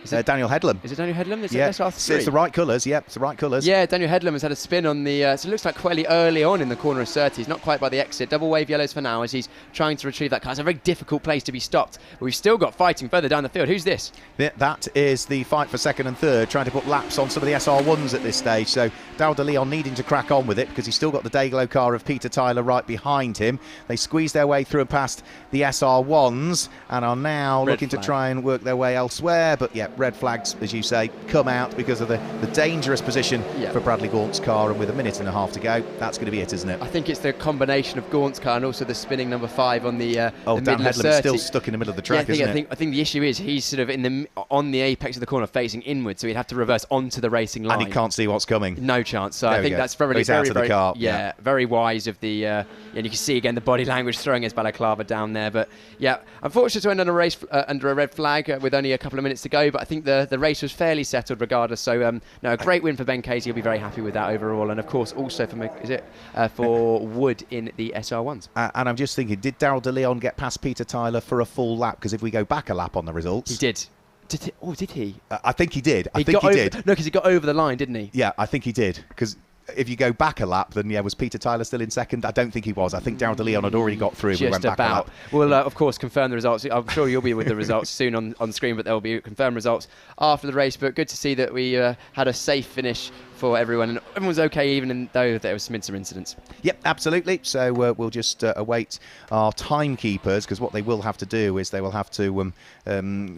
Speaker 1: Is it Daniel Headlam?
Speaker 2: Is it Daniel Headlam? Is
Speaker 1: yeah,
Speaker 2: it SR3?
Speaker 1: It's the right colours. Yeah, it's the right colours.
Speaker 2: Yeah, Daniel Headlam has had a spin on the. So it looks like fairly early on in the corner of Surtees, not quite by the exit. Double wave yellows for now as he's trying to retrieve that car. It's a very difficult place to be stopped. But we've still got fighting further down the field. Who's this?
Speaker 1: That is the fight for second and third, trying to put laps on some of the SR1s at this stage. So Daryl de Leon needing to crack on with it because he's still got the Dayglow car of Peter Tyler right behind him. They squeeze their way through and past the SR1s and are now looking to try and work their way elsewhere. But yeah, red flags, as you say, come out because of the dangerous position for Bradley Gaunt's car, and with a minute and a half to go, that's going to be it, isn't it?
Speaker 2: I think it's the combination of Gaunt's car and also the spinning number 5 on the
Speaker 1: Dan
Speaker 2: middle of
Speaker 1: Headlam's still stuck in the middle of the track, isn't it?
Speaker 2: I think the issue is he's sort of on the apex of the corner facing inward, so he'd have to reverse onto the racing line.
Speaker 1: And he can't see what's coming.
Speaker 2: No chance. So I think that's very very wise of the and you can see again the body language throwing his balaclava down there. But yeah, unfortunate to end on a race under a red flag with only a couple of minutes to go, but I think the race was fairly settled regardless. So no, a great win for Ben Casey. He'll be very happy with that overall, and of course also for Wood in the SR1s.
Speaker 1: And I'm just thinking, did Daryl de Leon get past Peter Tyler for a full lap? Because if we go back a lap on the results,
Speaker 2: he did. Did he?
Speaker 1: I think he did. I think he did.
Speaker 2: No, because he got over the line, didn't he?
Speaker 1: Yeah, I think he did. Because if you go back a lap, then was Peter Tyler still in second? I don't think he was. I think Daryl de Leon had already got through. We went back a lap.
Speaker 2: We'll of course confirm the results. I'm sure you'll be with the results soon on screen, but there will be confirmed results after the race. But good to see that we had a safe finish for everyone, and everyone was okay, even though there was some incidents.
Speaker 1: Yep, absolutely. So we'll just await our timekeepers, because what they will have to do is they will have to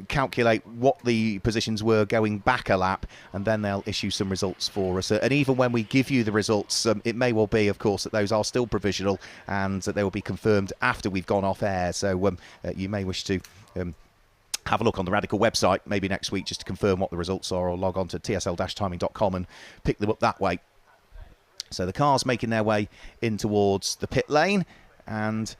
Speaker 1: calculate what the positions were going back a lap, and then they'll issue some results for us. And even when we give you the results, it may well be, of course, that those are still provisional and that they will be confirmed after we've gone off air. So you may wish to have a look on the Radical website maybe next week just to confirm what the results are, or log on to tsl-timing.com and pick them up that way. So the cars making their way in towards the pit lane, and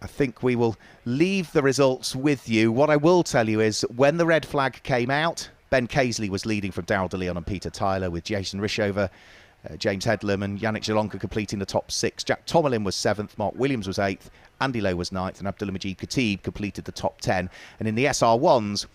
Speaker 1: I think we will leave the results with you. What I will tell you is when the red flag came out, Ben Casey was leading from Daryl de Leon and Peter Tyler, with Jason Rishover, James Headlam and Yannick Jalonka completing the top 6. Jack Tomerlin was 7th, Mark Williams was 8th, Andy Lowe was 9th, and Abdullah Majid Khatib completed the top 10. And in the SR1s,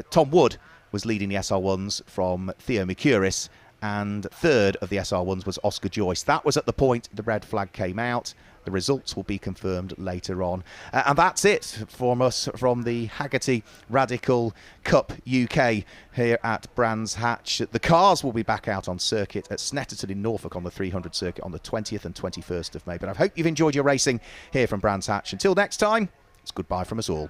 Speaker 1: Tom Wood was leading the SR1s from Theo Mercuris, and third of the SR1s was Oscar Joyce. That was at the point the red flag came out. The results will be confirmed later on. And that's it from us from the Hagerty Radical Cup UK here at Brands Hatch. The cars will be back out on circuit at Snetterton in Norfolk on the 300 circuit on the 20th and 21st of May. But I hope you've enjoyed your racing here from Brands Hatch. Until next time, it's goodbye from us all.